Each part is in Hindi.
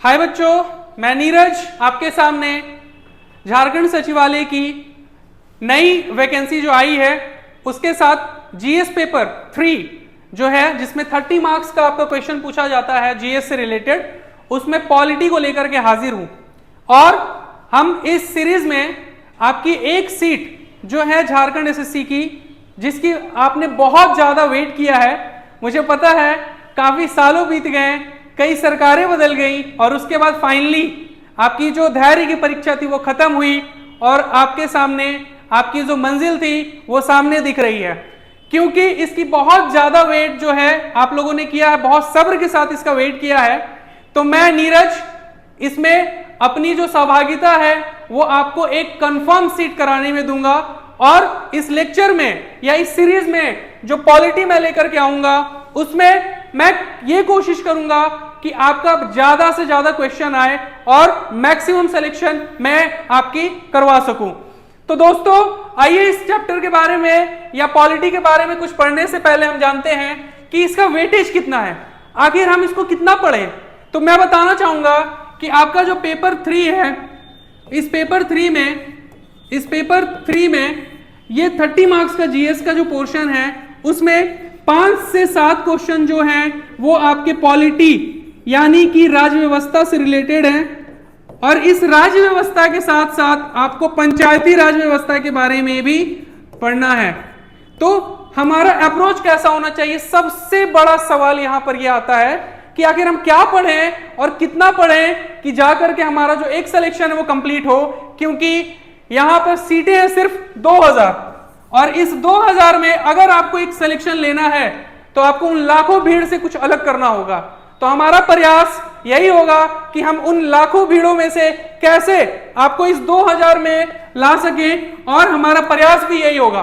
हाय बच्चों, मैं नीरज आपके सामने झारखंड सचिवालय की नई वैकेंसी जो आई है उसके साथ जीएस पेपर 3 जो है जिसमें 30 मार्क्स का आपका क्वेश्चन पूछा जाता है जीएस से रिलेटेड, उसमें पॉलिटी को लेकर के हाजिर हूं। और हम इस सीरीज में आपकी एक सीट जो है झारखंड एसएससी की, जिसकी आपने बहुत ज्यादा वेट किया है, मुझे पता है काफी सालों बीत गए, कई सरकारें बदल गई और उसके बाद फाइनली आपकी जो धैर्य की परीक्षा थी वो खत्म हुई और आपके सामने आपकी जो मंजिल थी वो सामने दिख रही है। क्योंकि इसकी बहुत ज्यादा वेट जो है आप लोगों ने किया है, बहुत सब्र के साथ इसका वेट किया है, तो मैं नीरज इसमें अपनी जो सहभागिता है वो आपको एक कंफर्म सीट कराने में दूंगा। और इस लेक्चर में या इस सीरीज में जो पॉलिटी मैं लेकर के आऊंगा उसमें मैं ये कोशिश करूंगा कि आपका ज्यादा से ज्यादा क्वेश्चन आए और मैक्सिमम सिलेक्शन मैं आपकी करवा सकूं। तो दोस्तों आइए इस चैप्टर के बारे में या पॉलिटी के बारे में कुछ पढ़ने से पहले हम जानते हैं कि इसका वेटेज कितना है, आखिर हम इसको कितना पढ़ें। तो मैं बताना चाहूंगा कि आपका जो पेपर 3 है, इस पेपर 3 में ये 30 मार्क्स का जीएस का जो पोर्शन है उसमें 5 से 7 क्वेश्चन जो हैं वो आपके पॉलिटी यानी कि राज्य व्यवस्था से रिलेटेड हैं। और इस राज्य व्यवस्था के साथ साथ आपको पंचायती राज व्यवस्था के बारे में भी पढ़ना है। तो हमारा अप्रोच कैसा होना चाहिए, सबसे बड़ा सवाल यहां पर यह आता है कि आखिर हम क्या पढ़ें और कितना पढ़ें कि जाकर के हमारा जो एक सिलेक्शन है वो कंप्लीट हो। क्योंकि यहां पर सीटें हैं सिर्फ 2000 और इस 2000 में अगर आपको एक सिलेक्शन लेना है तो आपको उन लाखों भीड़ से कुछ अलग करना होगा। तो हमारा प्रयास यही होगा कि हम उन लाखों भीड़ों में से कैसे आपको इस 2000 में ला सकें और हमारा प्रयास भी यही होगा।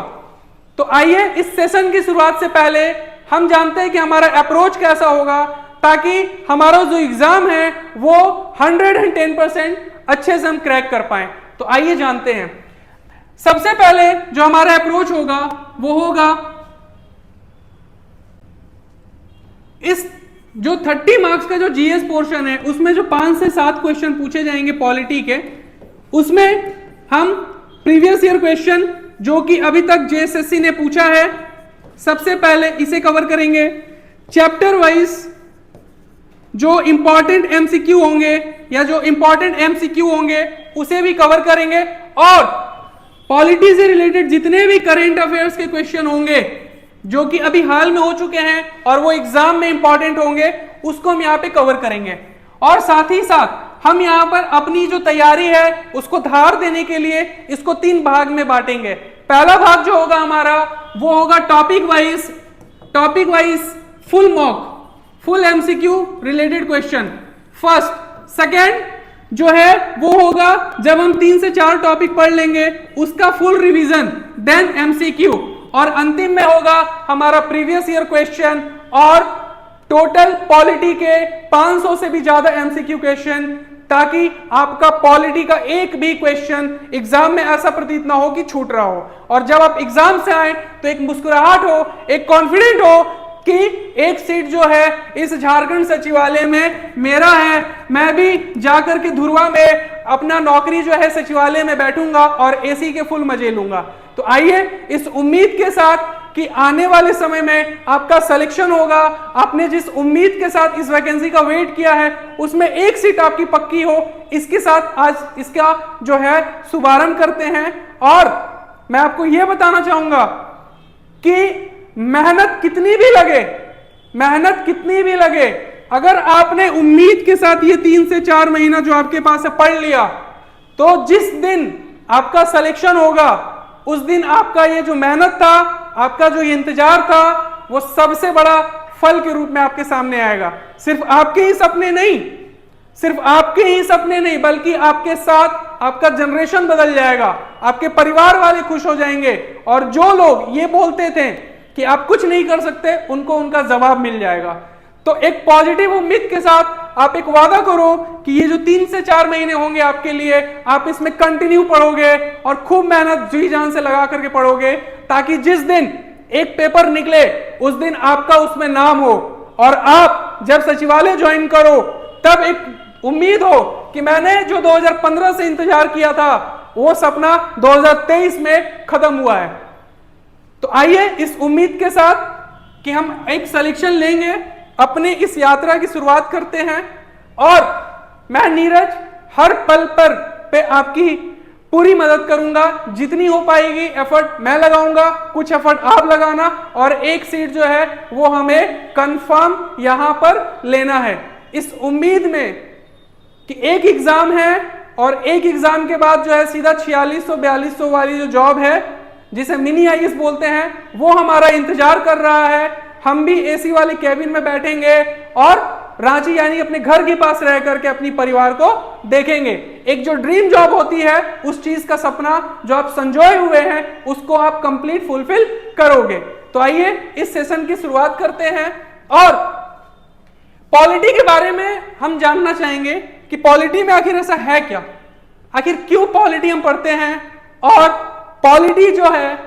तो आइए इस सेशन की शुरुआत से पहले हम जानते हैं कि हमारा अप्रोच कैसा होगा ताकि हमारा जो एग्जाम है वो 110% अच्छे से हम क्रैक कर पाए। तो आइए जानते हैं। सबसे पहले जो हमारा अप्रोच होगा वो होगा इस जो 30 मार्क्स का जो जीएस पोर्शन है उसमें जो 5 से 7 क्वेश्चन पूछे जाएंगे पॉलिटी के, उसमें हम प्रीवियस ईयर क्वेश्चन जो कि अभी तक जेएसएससी ने पूछा है सबसे पहले इसे कवर करेंगे। चैप्टर वाइज जो इंपॉर्टेंट एमसीक्यू होंगे या जो इंपॉर्टेंट एमसीक्यू होंगे उसे भी कवर करेंगे और पॉलिटी से रिलेटेड जितने भी करंट अफेयर्स के क्वेश्चन होंगे जो कि अभी हाल में हो चुके हैं और वो एग्जाम में इंपॉर्टेंट होंगे उसको हम यहाँ पे कवर करेंगे। और साथ ही साथ हम यहाँ पर अपनी जो तैयारी है उसको धार देने के लिए इसको 3 भाग में बांटेंगे। पहला भाग जो होगा हमारा वो होगा topic wise full mock, full MCQ related question first. Second जो है वो होगा जब हम 3 से 4 टॉपिक पढ़ लेंगे उसका फुल रिवीजन, देन एमसीक्यू, और अंतिम में होगा हमारा प्रीवियस ईयर क्वेश्चन और टोटल पॉलिटी के 500 से भी ज्यादा एमसीक्यू क्वेश्चन, ताकि आपका पॉलिटी का एक भी क्वेश्चन एग्जाम में ऐसा प्रतीत ना हो कि छूट रहा हो और जब आप एग्जाम से आए तो एक मुस्कुराहट हो, एक कॉन्फिडेंट हो कि एक सीट जो है इस झारखंड सचिवालय में मेरा है, मैं भी जाकर के धुरवा में अपना नौकरी जो है सचिवालय में बैठूंगा और एसी के फुल मजे लूंगा। तो आइए इस उम्मीद के साथ कि आने वाले समय में आपका सिलेक्शन होगा, आपने जिस उम्मीद के साथ इस वैकेंसी का वेट किया है उसमें एक सीट आपकी पक्की हो, इसके साथ आज इसका जो है शुभारंभ करते हैं। और मैं आपको यह बताना चाहूंगा कि मेहनत कितनी भी लगे, अगर आपने उम्मीद के साथ ये 3 से 4 महीना जो आपके पास है पढ़ लिया तो जिस दिन आपका सिलेक्शन होगा उस दिन आपका ये जो मेहनत था, आपका जो ये इंतजार था, वो सबसे बड़ा फल के रूप में आपके सामने आएगा। सिर्फ आपके ही सपने नहीं बल्कि आपके साथ आपका जनरेशन बदल जाएगा, आपके परिवार वाले खुश हो जाएंगे और जो लोग ये बोलते थे कि आप कुछ नहीं कर सकते उनको उनका जवाब मिल जाएगा। तो एक पॉजिटिव उम्मीद के साथ आप एक वादा करो कि ये जो 3 से 4 महीने होंगे आपके लिए, आप इसमें कंटिन्यू पढ़ोगे और खूब मेहनत जी जान से लगा करके पढ़ोगे, ताकि जिस दिन एक पेपर निकले उस दिन आपका उसमें नाम हो और आप जब सचिवालय ज्वाइन करो तब एक उम्मीद हो कि मैंने जो 2015 से इंतजार किया था वो सपना 2023 में खत्म हुआ है। तो आइए इस उम्मीद के साथ कि हम एक सिलेक्शन लेंगे, अपने इस यात्रा की शुरुआत करते हैं। और मैं नीरज हर पल पे आपकी पूरी मदद करूंगा, जितनी हो पाएगी एफर्ट मैं लगाऊंगा, कुछ एफर्ट आप लगाना, और एक सीट जो है वो हमें कंफर्म यहां पर लेना है, इस उम्मीद में कि एक एग्जाम है और एक एग्जाम के बाद जो है सीधा 4600-4200 वाली जो जॉब है जिसे मिनी आईएएस बोलते हैं वो हमारा इंतजार कर रहा है। हम भी एसी वाले कैबिन में बैठेंगे और रांची यानी अपने घर के पास रह करके अपनी परिवार को देखेंगे। एक जो ड्रीम जॉब होती है, उस चीज का सपना जो आप संजोए हुए हैं उसको आप कंप्लीट फुलफिल करोगे। तो आइए इस सेशन की शुरुआत करते हैं और पॉलिटी के बारे में हम जानना चाहेंगे कि पॉलिटी में आखिर ऐसा है क्या, आखिर क्यों पॉलिटी हम पढ़ते हैं, और पॉलिटी जो है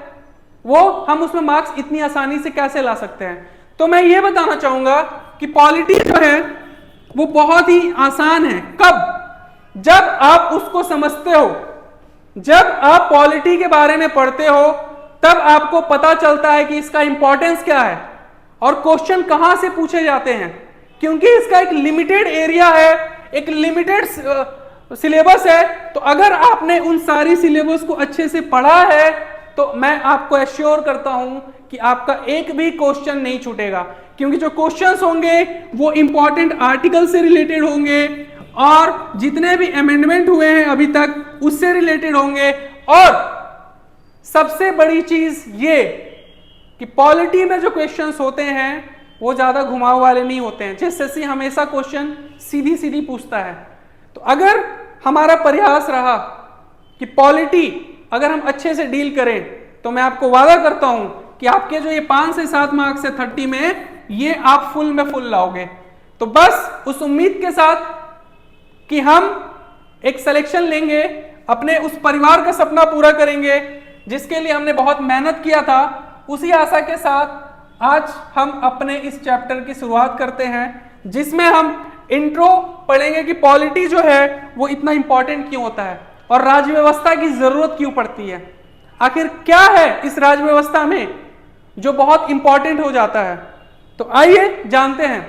वो हम उसमें मार्क्स इतनी आसानी से कैसे ला सकते हैं। तो मैं ये बताना चाहूंगा कि पॉलिटी जो है वो बहुत ही आसान है। कब? जब आप उसको समझते हो, जब आप पॉलिटी के बारे में पढ़ते हो तब आपको पता चलता है कि इसका इंपॉर्टेंस क्या है और क्वेश्चन कहां से पूछे जाते हैं, क्योंकि इसका एक लिमिटेड एरिया है, एक लिमिटेड सिलेबस है। तो अगर आपने उन सारी सिलेबस को अच्छे से पढ़ा है तो मैं आपको एश्योर करता हूं कि आपका एक भी क्वेश्चन नहीं छूटेगा, क्योंकि जो क्वेश्चंस होंगे वो इंपॉर्टेंट आर्टिकल से रिलेटेड होंगे और जितने भी अमेंडमेंट हुए हैं अभी तक उससे रिलेटेड होंगे। और सबसे बड़ी चीज ये कि पॉलिटी में जो क्वेश्चंस होते हैं वो ज्यादा घुमाव वाले नहीं होते हैं। जेएसएससी हमेशा क्वेश्चन सीधी सीधी पूछता है। तो अगर हमारा प्रयास रहा कि पॉलिटी अगर हम अच्छे से डील करें तो मैं आपको वादा करता हूं कि आपके जो ये 5 से 7 मार्क्स है 30 में, ये आप फुल में फुल लाओगे। तो बस उस उम्मीद के साथ कि हम एक सिलेक्शन लेंगे, अपने उस परिवार का सपना पूरा करेंगे जिसके लिए हमने बहुत मेहनत किया था, उसी आशा के साथ आज हम अपने इस चैप्टर की शुरुआत करते हैं जिसमें हम इंट्रो पढ़ेंगे कि पॉलिटी जो है वो इतना इंपॉर्टेंट क्यों होता है और राज्य व्यवस्था की जरूरत क्यों पड़ती है। आखिर क्या है इस राज्य व्यवस्था में जो बहुत इंपॉर्टेंट हो जाता है। तो आइए जानते हैं।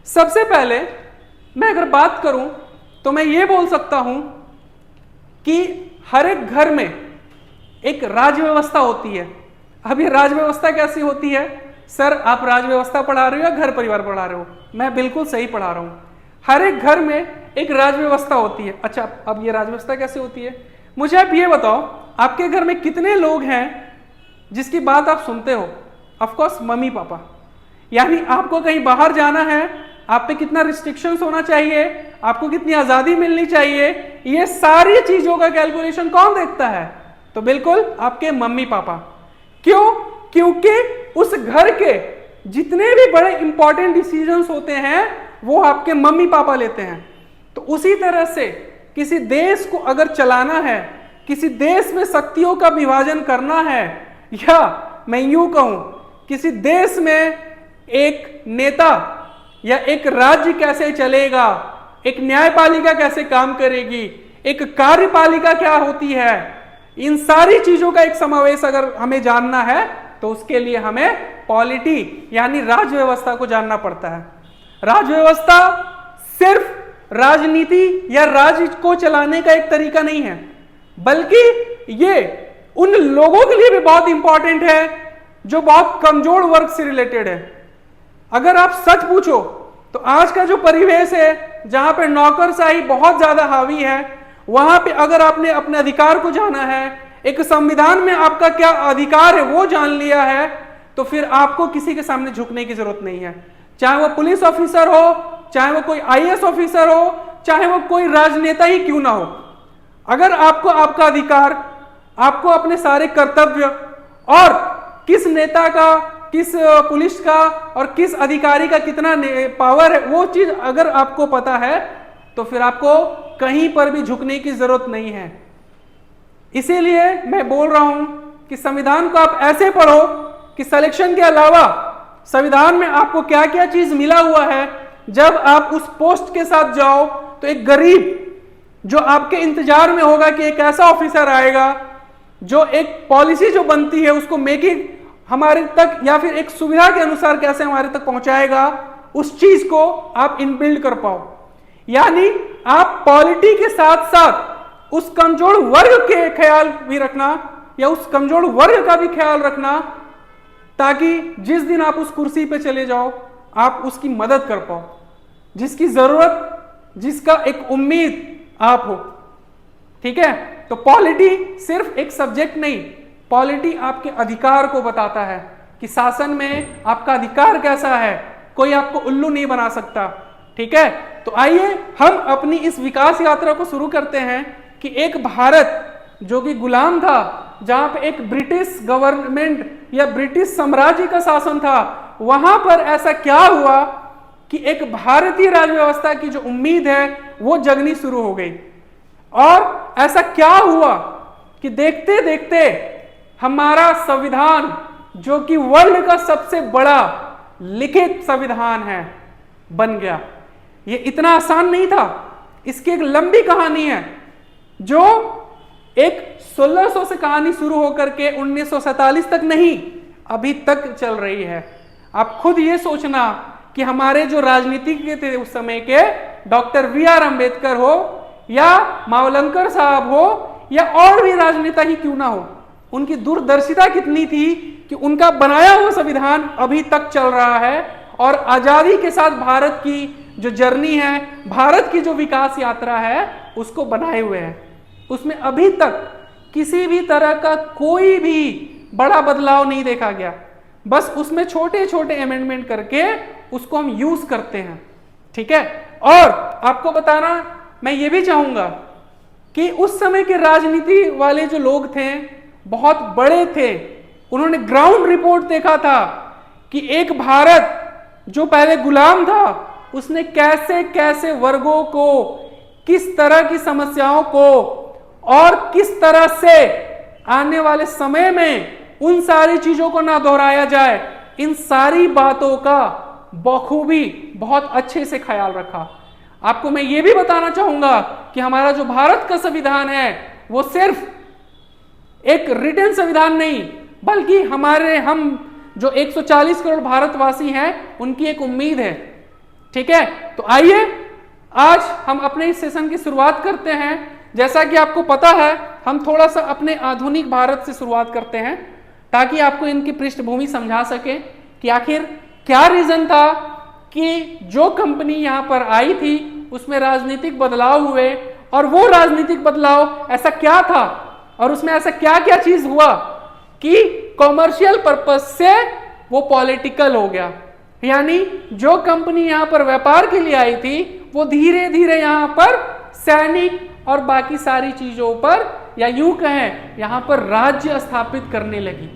सबसे पहले मैं अगर बात करूं तो मैं ये बोल सकता हूं कि हर एक घर में एक राज्य व्यवस्था होती है। अब ये राज्य व्यवस्था कैसी होती है? सर आप राज्य व्यवस्था पढ़ा रहे हो या घर परिवार पढ़ा रहे हो? मैं बिल्कुल सही पढ़ा रहा हूं। हर एक घर में एक राज्य व्यवस्था होती है। अच्छा, अब ये राज्य व्यवस्था कैसे होती है? मुझे आप ये बताओ, आपके घर में कितने लोग हैं जिसकी बात आप सुनते हो? Of course mummy papa. यानी आपको कहीं बाहर जाना है, आप पे कितना रिस्ट्रिक्शंस होना चाहिए, आपको कितनी आजादी मिलनी चाहिए, ये सारी चीजों का कैलकुलेशन कौन देखता है? तो बिल्कुल आपके मम्मी पापा। क्यों? क्योंकि उस घर के जितने भी बड़े इंपॉर्टेंट डिसीजंस होते हैं वो आपके मम्मी पापा लेते हैं। तो उसी तरह से किसी देश को अगर चलाना है, किसी देश में शक्तियों का विभाजन करना है, या मैं यूं कहूं किसी देश में एक नेता या एक राज्य कैसे चलेगा, एक न्यायपालिका कैसे काम करेगी, एक कार्यपालिका क्या होती है, इन सारी चीजों का एक समावेश अगर हमें जानना है तो उसके लिए हमें पॉलिटी यानी राज्य व्यवस्था को जानना पड़ता है। राज्य व्यवस्था सिर्फ राजनीति या राज्य को चलाने का एक तरीका नहीं है, बल्कि ये उन लोगों के लिए भी बहुत इंपॉर्टेंट है जो बहुत कमजोर वर्ग से रिलेटेड है। अगर आप सच पूछो तो आज का जो परिवेश है जहां पे नौकरशाही बहुत ज्यादा हावी है, वहां पे अगर आपने अपने अधिकार को जाना है, एक संविधान में आपका क्या अधिकार है वो जान लिया है, तो फिर आपको किसी के सामने झुकने की जरूरत नहीं है। चाहे वो पुलिस ऑफिसर हो, चाहे वो कोई आईएएस ऑफिसर हो, चाहे वो कोई राजनेता ही क्यों ना हो, अगर आपको आपका अधिकार, आपको अपने सारे कर्तव्य और किस नेता का, किस पुलिस का और किस अधिकारी का कितना पावर है, वो चीज अगर आपको पता है तो फिर आपको कहीं पर भी झुकने की जरूरत नहीं है। इसीलिए मैं बोल रहा हूं कि संविधान को आप ऐसे पढ़ो कि सिलेक्शन के अलावा संविधान में आपको क्या क्या चीज मिला हुआ है, जब आप उस पोस्ट के साथ जाओ तो एक गरीब जो आपके इंतजार में होगा कि एक ऐसा ऑफिसर आएगा जो एक पॉलिसी जो बनती है उसको मेकिंग हमारे तक या फिर एक सुविधा के अनुसार कैसे हमारे तक पहुंचाएगा, उस चीज को आप इनबिल्ड कर पाओ। यानी आप पॉलिटी के साथ साथ उस कमजोर वर्ग के ख्याल भी रखना या उस कमजोर वर्ग का भी ख्याल रखना, ताकि जिस दिन आप उस कुर्सी पे चले जाओ आप उसकी मदद कर पाओ, जिसकी जरूरत, जिसका एक उम्मीद आप हो। ठीक है, तो पॉलिटी सिर्फ एक सब्जेक्ट नहीं, पॉलिटी आपके अधिकार को बताता है कि शासन में आपका अधिकार कैसा है, कोई आपको उल्लू नहीं बना सकता। ठीक है, तो आइए हम अपनी इस विकास यात्रा को शुरू करते हैं कि एक भारत जो कि गुलाम था, जहां पे एक ब्रिटिश गवर्नमेंट या ब्रिटिश साम्राज्य का शासन था, वहां पर ऐसा क्या हुआ कि एक भारतीय राज्य व्यवस्था की जो उम्मीद है वो जगनी शुरू हो गई। और ऐसा क्या हुआ कि देखते देखते हमारा संविधान, जो कि वर्ल्ड का सबसे बड़ा लिखित संविधान है, बन गया। ये इतना आसान नहीं था, इसकी एक लंबी कहानी है जो एक 1600 से कहानी शुरू होकर के 1947 तक नहीं, अभी तक चल रही है। आप खुद ये सोचना कि हमारे जो राजनीतिज्ञ थे उस समय के, डॉक्टर वी.आर. अंबेडकर हो या मावलंकर साहब हो या और भी राजनेता ही क्यों ना हो, उनकी दूरदर्शिता कितनी थी कि उनका बनाया हुआ संविधान अभी तक चल रहा है। और आजादी के साथ भारत की जो जर्नी है, भारत की जो विकास यात्रा है, उसको बनाए हुए हैं। उसमें अभी तक किसी भी तरह का कोई भी बड़ा बदलाव नहीं देखा गया, बस उसमें छोटे छोटे अमेंडमेंट करके उसको हम यूज करते हैं। ठीक है, और आपको बताना मैं ये भी चाहूंगा कि उस समय के राजनीति वाले जो लोग थे बहुत बड़े थे, उन्होंने ग्राउंड रिपोर्ट देखा था कि एक भारत जो पहले गुलाम था उसने कैसे कैसे वर्गों को, किस तरह की समस्याओं को और किस तरह से आने वाले समय में उन सारी चीजों को ना दोहराया जाए, इन सारी बातों का बखूबी बहुत अच्छे से ख्याल रखा। आपको मैं ये भी बताना चाहूंगा कि हमारा जो भारत का संविधान है वो सिर्फ एक रिटन संविधान नहीं, बल्कि हम जो 140 करोड़ भारतवासी हैं उनकी एक उम्मीद है। ठीक है, तो आइए आज हम अपने इस सेशन की शुरुआत करते हैं। जैसा कि आपको पता है, हम थोड़ा सा अपने आधुनिक भारत से शुरुआत करते हैं ताकि आपको इनकी पृष्ठभूमि समझा सके कि आखिर क्या रीजन था कि जो कंपनी यहां पर आई थी उसमें राजनीतिक बदलाव हुए, और वो राजनीतिक बदलाव ऐसा क्या था और उसमें ऐसा क्या क्या चीज हुआ कि कॉमर्शियल पर्पस से वो पॉलिटिकल हो गया। यानी जो कंपनी यहां पर व्यापार के लिए आई थी वो धीरे धीरे यहां पर सैनिक और बाकी सारी चीजों पर, या यूं कहें यहां पर राज्य स्थापित करने लगी।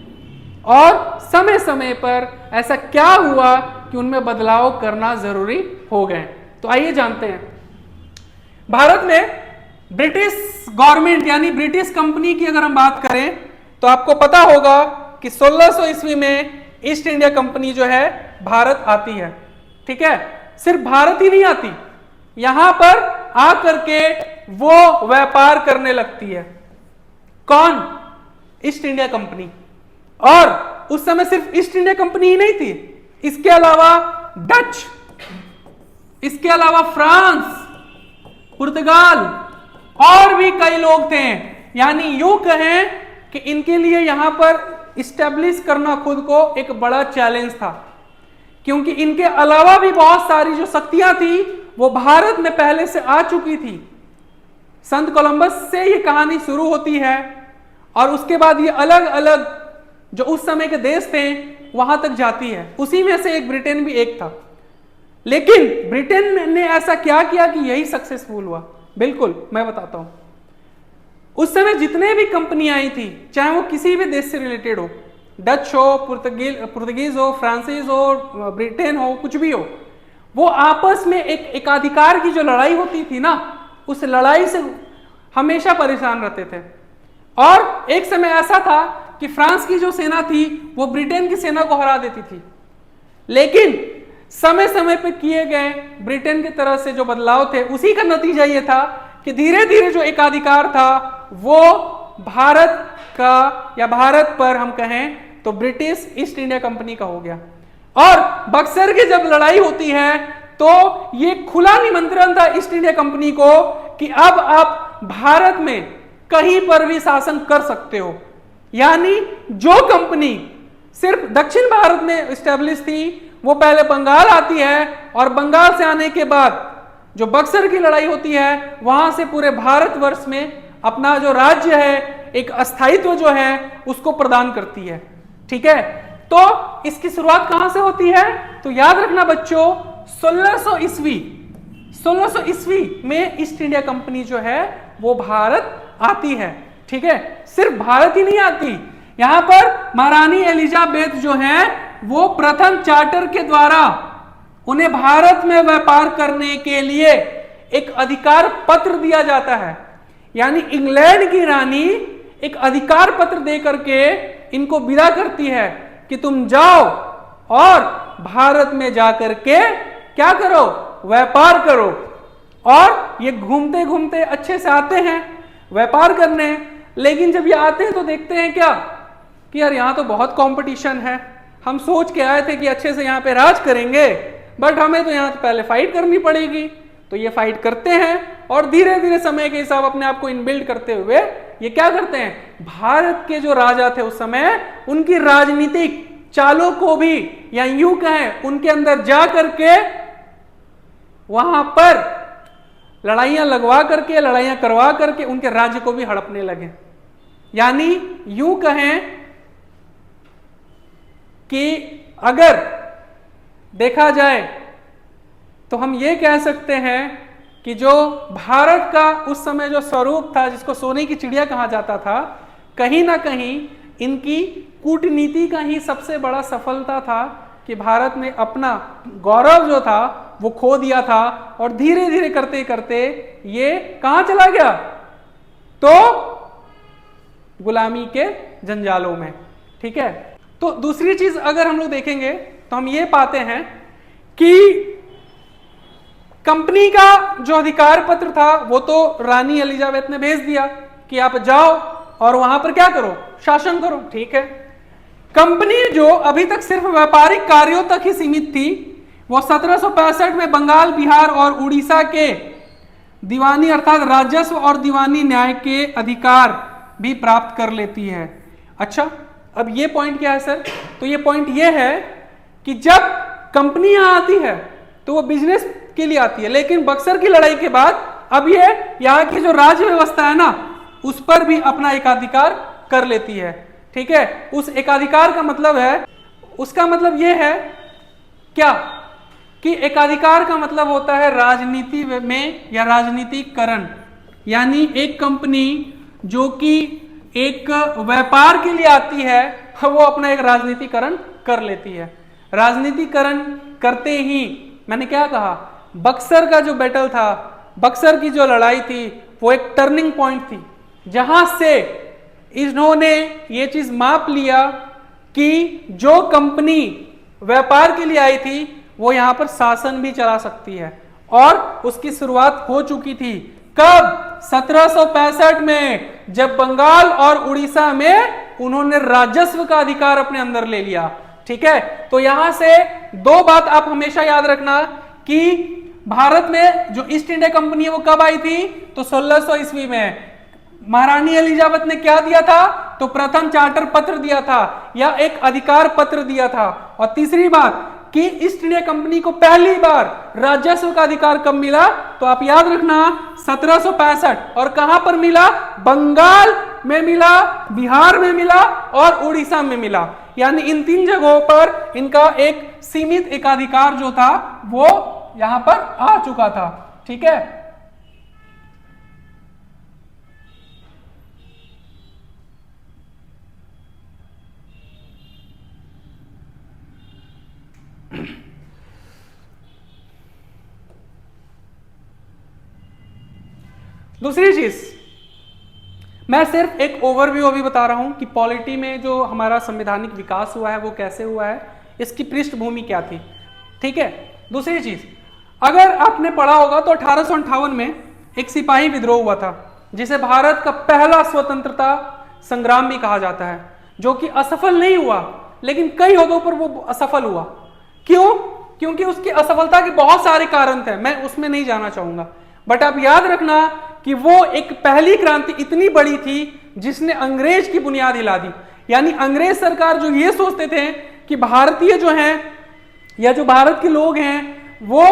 और समय समय पर ऐसा क्या हुआ कि उनमें बदलाव करना जरूरी हो गए। तो आइए जानते हैं। भारत में ब्रिटिश गवर्नमेंट यानी ब्रिटिश कंपनी की अगर हम बात करें तो आपको पता होगा कि 1600 ईस्वी में ईस्ट इंडिया कंपनी जो है भारत आती है। ठीक है, सिर्फ भारत ही नहीं आती, यहां पर आकर के वो व्यापार करने लगती है। कौन? East India company. और उस समय सिर्फ ईस्ट इंडिया कंपनी ही नहीं थी, इसके अलावा डच, इसके अलावा फ्रांस, पुर्तगाल और भी कई लोग थे। यानी यूं कहें कि इनके लिए यहां पर इस्टेब्लिश करना खुद को एक बड़ा चैलेंज था, क्योंकि इनके अलावा भी बहुत सारी जो शक्तियां थी वो भारत में पहले से आ चुकी थी। संत कोलंबस से ये कहानी शुरू होती है और उसके बाद ये अलग अलग जो उस समय के देश थे वहां तक जाती है। उसी में से एक ब्रिटेन भी एक था। लेकिन ब्रिटेन ने ऐसा क्या किया कि यही सक्सेसफुल हुआ? बिल्कुल, मैं बताता हूं। उस समय जितने भी कंपनी आई थी, चाहे वो किसी भी देश से रिलेटेड हो, डच हो, पुर्तगीज हो, फ्रांसीस हो, ब्रिटेन हो, कुछ भी हो, वो आपस में एक एकाधिकार की जो लड़ाई होती थी ना, उस लड़ाई से हमेशा परेशान रहते थे। और एक समय ऐसा था कि फ्रांस की जो सेना थी वो ब्रिटेन की सेना को हरा देती थी। लेकिन समय समय पे किए गए ब्रिटेन की तरह से जो बदलाव थे, उसी का नतीजा ये था कि धीरे धीरे जो एकाधिकार था वो भारत का, या भारत पर हम कहें तो ब्रिटिश ईस्ट इंडिया कंपनी का हो गया। और बक्सर की जब लड़ाई होती है तो ये खुला निमंत्रण था ईस्ट इंडिया कंपनी को कि अब आप भारत में कहीं पर भी शासन कर सकते हो। यानी जो कंपनी सिर्फ दक्षिण भारत में इस्टेब्लिश थी वो पहले बंगाल आती है, और बंगाल से आने के बाद जो बक्सर की लड़ाई होती है वहां से पूरे भारतवर्ष में अपना जो राज्य है, एक अस्थायित्व जो है उसको प्रदान करती है। ठीक है, तो इसकी शुरुआत कहां से होती है? तो याद रखना बच्चों, 1600 ईस्वी में ईस्ट इंडिया कंपनी जो है वो भारत आती है। ठीक है, सिर्फ भारत ही नहीं आती, यहां पर महारानी एलिजाबेथ जो है वो प्रथम चार्टर के द्वारा उन्हें भारत में व्यापार करने के लिए एक अधिकार पत्र दिया जाता है। यानी इंग्लैंड की रानी एक अधिकार पत्र दे करके इनको विदा करती है कि तुम जाओ और भारत में जाकर के क्या करो, व्यापार करो। और ये घूमते घूमते अच्छे से आते हैं व्यापार करने, लेकिन जब ये आते हैं तो देखते हैं क्या कि यार यहाँ तो बहुत कंपटीशन है। हम सोच के आए थे कि अच्छे से यहाँ पे राज करेंगे, बट हमें तो यहाँ तो पहले फाइट करनी पड़ेगी। तो ये फाइट करते हैं और धीरे धीरे समय के हिसाब अपने आप को इनबिल्ड करते हुए ये क्या करते हैं, भारत के जो राजा थे उस समय उनकी राजनीतिक चालों को भी, या यूं कहें उनके अंदर जा करके वहां पर लड़ाइयां लगवा करके, लड़ाइयां करवा करके उनके राज्य को भी हड़पने लगे। यानी यूं कहें कि अगर देखा जाए तो हम ये कह सकते हैं कि जो भारत का उस समय जो स्वरूप था, जिसको सोने की चिड़िया कहा जाता था, कहीं ना कहीं इनकी कूटनीति का ही सबसे बड़ा सफलता था कि भारत ने अपना गौरव जो था वो खो दिया था, और धीरे धीरे करते करते ये कहां चला गया, तो गुलामी के जंजालों में। ठीक है, तो दूसरी चीज अगर हम लोग देखेंगे तो हम ये पाते हैं कि कंपनी का जो अधिकार पत्र था वो तो रानी एलिजाबेथ ने भेज दिया कि आप जाओ और वहां पर क्या करो, शासन करो। ठीक है, कंपनी जो अभी तक सिर्फ व्यापारिक कार्यों तक ही सीमित थी, वो 1765 में बंगाल, बिहार और उड़ीसा के दीवानी अर्थात राजस्व और दीवानी न्याय के अधिकार भी प्राप्त कर लेती है। अच्छा, अब ये पॉइंट क्या है सर? तो ये पॉइंट ये है कि जब कंपनी यहां आती है तो वो बिजनेस के लिए आती है, लेकिन बक्सर की लड़ाई के बाद अब ये यहाँ की जो राज्य व्यवस्था है ना उस पर भी अपना एकाधिकार कर लेती है। ठीक है, उस एकाधिकार का मतलब है, उसका मतलब ये है क्या कि एकाधिकार का मतलब होता है राजनीति में या राजनीतिकरण। यानी एक कंपनी जो कि एक व्यापार के लिए आती है वो अपना एक राजनीतिकरण कर लेती है। राजनीतिकरण करते ही मैंने क्या कहा, बक्सर का जो बैटल था, बक्सर की जो लड़ाई थी वो एक टर्निंग पॉइंट थी, जहां से इन्होंने ये चीज माप लिया कि जो कंपनी व्यापार के लिए आई थी वो यहां पर शासन भी चला सकती है, और उसकी शुरुआत हो चुकी थी। कब? 1765 में, जब बंगाल और उड़ीसा में उन्होंने राजस्व का अधिकार अपने अंदर ले लिया। ठीक है, तो यहां से दो बात आप हमेशा याद रखना कि भारत में जो ईस्ट इंडिया कंपनी है वो कब आई थी, तो 1600 ईस्वी में। महारानी एलिजाबेथ ने क्या दिया था, तो प्रथम चार्टर पत्र दिया था या एक अधिकार पत्र दिया था। और तीसरी बात कि ईस्ट इंडिया कंपनी को पहली बार राजस्व का अधिकार कब मिला, तो आप याद रखना 1765। और कहां पर मिला? बंगाल में मिला, बिहार में मिला और उड़ीसा में मिला। यानी इन तीन जगहों पर इनका एक सीमित एकाधिकार जो था वो यहां पर आ चुका था। ठीक है, दूसरी चीज मैं सिर्फ एक ओवरव्यू अभी बता रहा हूं कि पॉलिटी में जो हमारा संवैधानिक विकास हुआ है वो कैसे हुआ है, इसकी पृष्ठभूमि क्या थी। ठीक है। दूसरी चीज, अगर आपने पढ़ा होगा तो 1858 में एक सिपाही विद्रोह हुआ था जिसे भारत का पहला स्वतंत्रता संग्राम भी कहा जाता है, जो कि असफल नहीं हुआ लेकिन कई हदों पर वो असफल हुआ। क्यों? क्योंकि उसकी असफलता के बहुत सारे कारण थे, मैं उसमें नहीं जाना चाहूंगा, बट आप याद रखना कि वो एक पहली क्रांति इतनी बड़ी थी जिसने अंग्रेज की बुनियाद हिला दी। यानी अंग्रेज सरकार जो ये सोचते थे कि भारतीय जो हैं या जो भारत के लोग हैं वो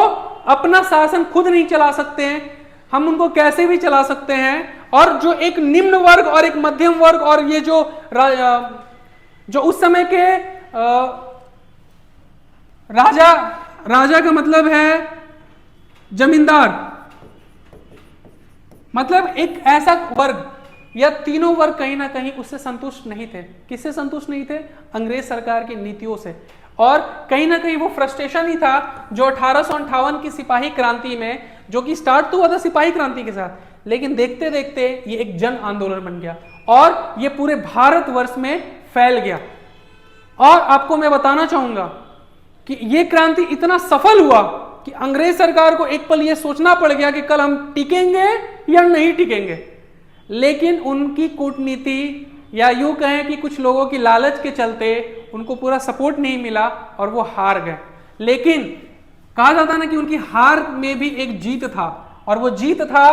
अपना शासन खुद नहीं चला सकते हैं, हम उनको कैसे भी चला सकते हैं, और जो एक निम्न वर्ग और एक मध्यम वर्ग और ये जो उस समय के राजा का मतलब है जमींदार, मतलब एक ऐसा वर्ग या तीनों वर्ग कहीं ना कहीं उससे संतुष्ट नहीं थे। किससे संतुष्ट नहीं थे? अंग्रेज सरकार की नीतियों से। और कहीं ना कहीं वो फ्रस्ट्रेशन ही था जो 1858 की सिपाही क्रांति में, जो कि स्टार्ट तो हुआ था सिपाही क्रांति के साथ, लेकिन देखते देखते ये एक जन आंदोलन बन गया और ये पूरे भारतवर्ष में फैल गया। और आपको मैं बताना चाहूंगा कि ये क्रांति इतना सफल हुआ कि अंग्रेज सरकार को एक पल ये सोचना पड़ गया कि कल हम टिकेंगे या नहीं टिकेंगे, लेकिन उनकी कूटनीति या यूं कहें कि कुछ लोगों की लालच के चलते उनको पूरा सपोर्ट नहीं मिला और वो हार गए। लेकिन कहा जाता ना कि उनकी हार में भी एक जीत था, और वो जीत था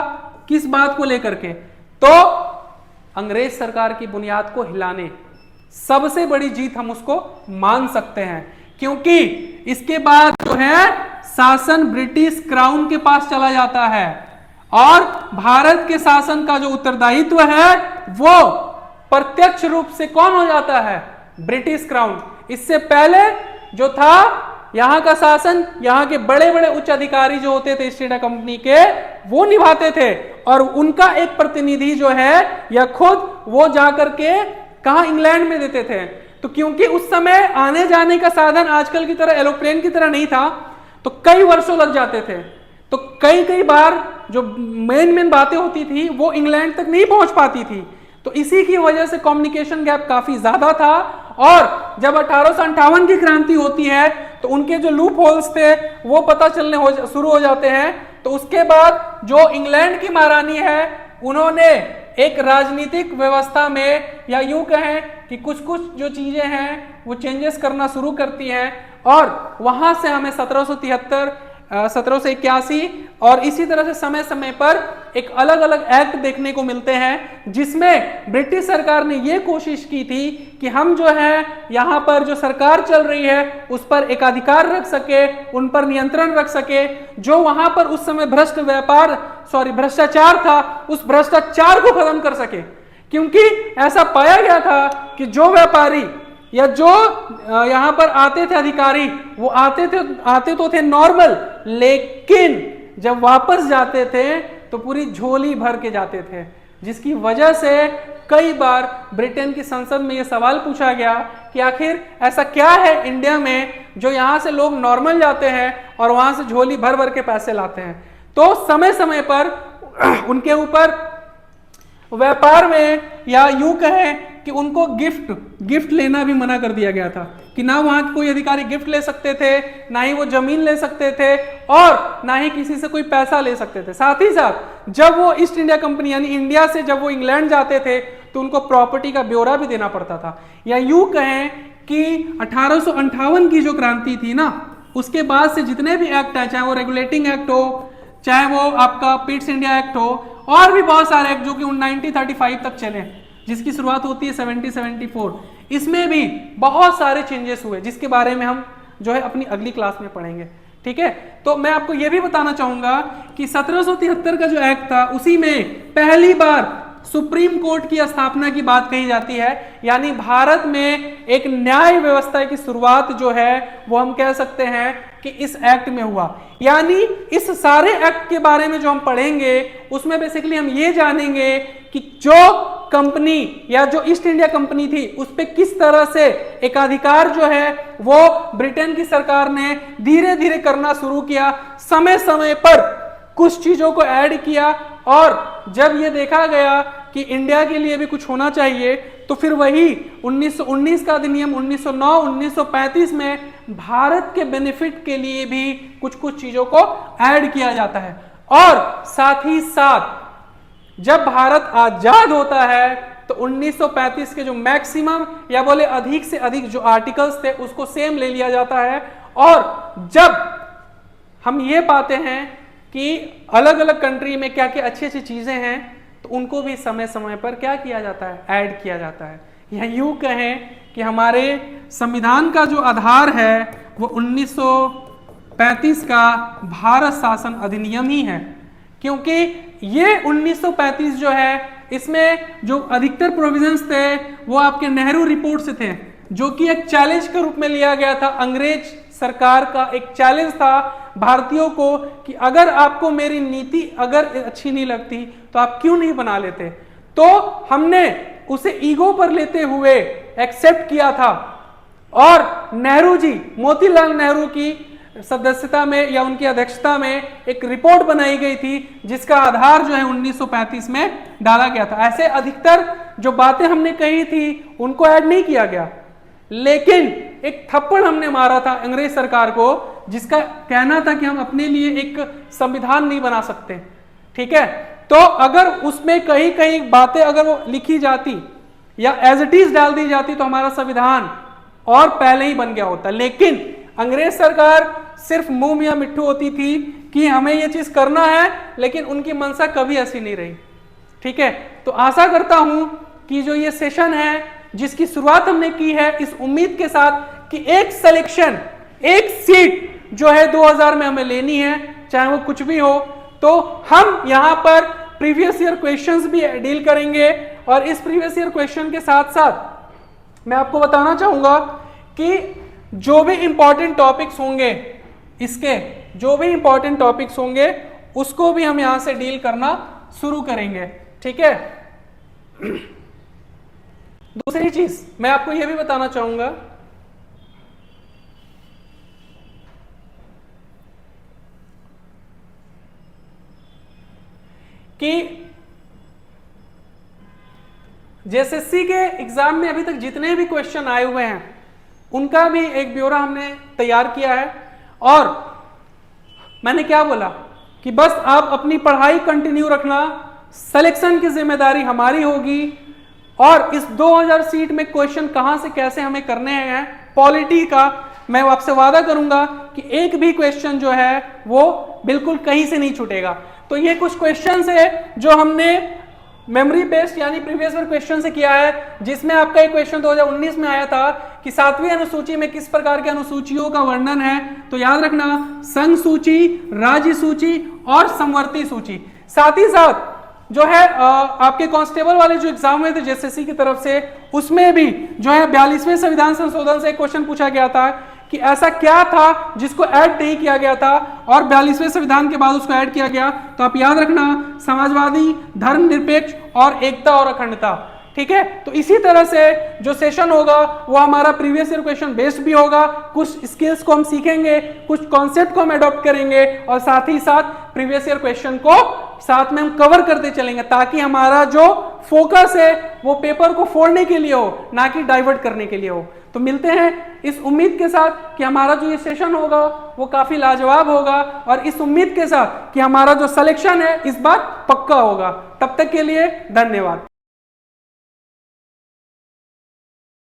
किस बात को लेकर के? तो अंग्रेज सरकार की बुनियाद को हिलाने। सबसे बड़ी जीत हम उसको मान सकते हैं, क्योंकि इसके बाद जो है शासन ब्रिटिश क्राउन के पास चला जाता है और भारत के शासन का जो उत्तरदायित्व है वो प्रत्यक्ष रूप से कौन हो जाता है? British crown. इससे पहले जो था यहां का शासन, यहां के बड़े बड़े उच्च अधिकारी जो होते थे ईस्ट इंडिया कंपनी के, वो निभाते थे, और उनका एक प्रतिनिधि जो है या खुद वो जाकर के कहा इंग्लैंड में देते थे। तो क्योंकि उस समय आने जाने का साधन आजकल की तरह एरोप्लेन की तरह नहीं था, तो कई वर्षों लग जाते थे, तो कई बार जो मेन बातें होती थी वो इंग्लैंड तक नहीं पहुंच पाती थी। तो इसी की वजह से कम्युनिकेशन गैप काफी ज्यादा था, और जब 1858 की क्रांति होती है तो उनके जो लूप होल्स थे वो पता चलने शुरू हो जाते हैं। तो उसके बाद जो इंग्लैंड की महारानी है उन्होंने एक राजनीतिक व्यवस्था में, या यूं कहें कि कुछ जो चीजें हैं वो चेंजेस करना शुरू करती हैं, और वहां से हमें 1773, 1781 और इसी तरह से समय समय पर एक अलग अलग एक्ट देखने को मिलते हैं, जिसमें ब्रिटिश सरकार ने यह कोशिश की थी कि हम जो है यहाँ पर जो सरकार चल रही है उस पर एकाधिकार रख सके, उन पर नियंत्रण रख सके। जो वहां पर उस समय भ्रष्टाचार था, उस भ्रष्टाचार को खत्म कर सके, क्योंकि ऐसा पाया गया था कि जो व्यापारी या जो यहां पर आते थे अधिकारी, वो आते तो थे नॉर्मल, लेकिन जब वापस जाते थे तो पूरी झोली भर के जाते थे, जिसकी वजह से कई बार ब्रिटेन की संसद में यह सवाल पूछा गया कि आखिर ऐसा क्या है इंडिया में जो यहां से लोग नॉर्मल जाते हैं और वहां से झोली भर भर के पैसे लाते हैं। तो समय समय पर उनके ऊपर व्यापार में, या यूं कहें कि उनको गिफ्ट लेना भी मना कर दिया गया था, कि ना वहां के कोई अधिकारी गिफ्ट ले सकते थे, ना ही वो जमीन ले सकते थे, और ना ही किसी से कोई पैसा ले सकते थे। साथ ही साथ जब वो ईस्ट इंडिया कंपनी यानी इंडिया से जब वो इंग्लैंड जाते थे तो उनको प्रॉपर्टी का ब्यौरा भी देना पड़ता था। या यूं कहें कि 1858 की जो क्रांति थी ना, उसके बाद से जितने भी एक्ट है, चाहे वो रेगुलेटिंग एक्ट हो, चाहे वो आपका पिट्स इंडिया एक्ट हो, और भी बहुत सारे एक्ट जो कि 1935 तक चले, जिसकी शुरुआत होती है 1774, इसमें भी बहुत सारे चेंजेस हुए, जिसके बारे में हम जो है अपनी अगली क्लास में पढ़ेंगे। ठीक है, तो मैं आपको यह भी बताना चाहूंगा कि 1773 का जो एक्ट था उसी में पहली बार सुप्रीम कोर्ट की स्थापना की बात कही जाती है। यानी भारत में एक न्याय व्यवस्था की शुरुआत जो है वो हम कह सकते हैं कि इस एक्ट में हुआ। यानी इस सारे एक्ट के बारे में जो हम पढ़ेंगे उसमें बेसिकली हम ये जानेंगे कि जो कंपनी या जो ईस्ट इंडिया कंपनी थी उस पे किस तरह से एकाधिकार जो है वो ब्रिटेन की सरकार ने धीरे धीरे करना शुरू किया, समय समय पर कुछ चीजों को ऐड किया, और जब ये देखा गया कि इंडिया के लिए भी कुछ होना चाहिए, तो फिर वही 1919 का अधिनियम 1909 1935 में भारत के बेनिफिट के लिए भी कुछ कुछ चीजों को ऐड किया जाता है। और साथ ही साथ जब भारत आजाद होता है तो 1935 के जो मैक्सिमम या बोले अधिक से अधिक जो आर्टिकल्स थे उसको सेम ले लिया जाता है। और जब हम ये पाते हैं कि अलग अलग कंट्री में क्या क्या अच्छी अच्छी चीजें हैं तो उनको भी समय समय पर क्या किया जाता है, ऐड किया जाता है। या यूं कहें कि हमारे संविधान का जो आधार है वो 1935 का भारत शासन अधिनियम ही है, क्योंकि ये 1935 जो है इसमें जो अधिकतर प्रोविजंस थे वो आपके नेहरू रिपोर्ट से थे, जो कि एक चैलेंज के रूप में लिया गया था। अंग्रेज सरकार का एक चैलेंज था भारतीयों को कि अगर आपको मेरी नीति अगर अच्छी नहीं लगती तो आप क्यों नहीं बना लेते। तो हमने उसे ईगो पर लेते हुए एक्सेप्ट किया था और नेहरू जी, मोतीलाल नेहरू की सदस्यता में या उनकी अध्यक्षता में एक रिपोर्ट बनाई गई थी जिसका आधार जो है 1935 में डाला गया था। ऐसे अधिकतर जो बातें हमने कही थी उनको ऐड नहीं किया गया, लेकिन एक थप्पड़ हमने मारा था अंग्रेज सरकार को जिसका कहना था कि हम अपने लिए एक संविधान नहीं बना सकते। ठीक है, तो अगर उसमें कहीं कहीं बातें अगर वो लिखी जाती या एज इट इज डाल दी जाती तो हमारा संविधान और पहले ही बन गया होता। लेकिन अंग्रेज सरकार सिर्फ मुंह मियां मिट्ठू होती थी कि हमें ये चीज करना है, लेकिन उनकी मनसा कभी ऐसी नहीं रही। ठीक है, तो आशा करता हूं कि जो ये सेशन है जिसकी शुरुआत हमने की है इस उम्मीद के साथ कि एक सिलेक्शन, एक सीट जो है 2000 में हमें लेनी है, चाहे वो कुछ भी हो, तो हम यहां पर प्रीवियस ईयर क्वेश्चंस भी डील करेंगे। और इस प्रीवियस ईयर क्वेश्चन के साथ साथ मैं आपको बताना चाहूंगा कि जो भी इंपॉर्टेंट टॉपिक्स होंगे, इसके जो भी इंपॉर्टेंट टॉपिक्स होंगे उसको भी हम यहां से डील करना शुरू करेंगे। ठीक है, दूसरी चीज मैं आपको यह भी बताना चाहूंगा कि जेएसएससी के एग्जाम में अभी तक जितने भी क्वेश्चन आए हुए हैं उनका भी एक ब्यौरा हमने तैयार किया है। और मैंने क्या बोला कि बस आप अपनी पढ़ाई कंटिन्यू रखना, सिलेक्शन की जिम्मेदारी हमारी होगी। और इस 2000 सीट में क्वेश्चन कहां से कैसे हमें करने हैं पॉलिटी का, मैं आपसे वादा करूंगा कि एक भी क्वेश्चन जो है वो बिल्कुल कहीं से नहीं छूटेगा। तो ये कुछ क्वेश्चंस है जो हमने मेमोरी बेस्ड यानी प्रीवियस ईयर क्वेश्चन से किया है, जिसमें आपका एक क्वेश्चन 2019 में आया था कि 7वीं अनुसूची में किस प्रकार के अनुसूचियों का वर्णन है। तो याद रखना, संघ सूची, राज्य सूची और समवर्ती सूची। साथ ही साथ जो है आपके कांस्टेबल वाले जो एग्जाम हुए थे जेएसएससी की तरफ से, उसमें भी जो है 42वें संविधान संशोधन से एक क्वेश्चन पूछा गया था कि ऐसा क्या था जिसको ऐड नहीं किया गया था और 42वें संविधान के बाद उसको ऐड किया गया। तो आप याद रखना, समाजवादी, धर्मनिरपेक्ष और एकता और अखंडता। ठीक है, तो इसी तरह से जो सेशन होगा वो हमारा प्रीवियस ईयर क्वेश्चन बेस्ड भी होगा। कुछ स्किल्स को हम सीखेंगे, कुछ कॉन्सेप्ट को हम अडॉप्ट करेंगे और साथ ही साथ प्रीवियस ईयर क्वेश्चन को साथ में हम कवर करते चलेंगे, ताकि हमारा जो फोकस है वो पेपर को फोड़ने के लिए हो, ना कि डाइवर्ट करने के लिए हो। तो मिलते हैं इस उम्मीद के साथ कि हमारा जो ये सेशन होगा वो काफी लाजवाब होगा, और इस उम्मीद के साथ कि हमारा जो सिलेक्शन है इस बार पक्का होगा। तब तक के लिए धन्यवाद।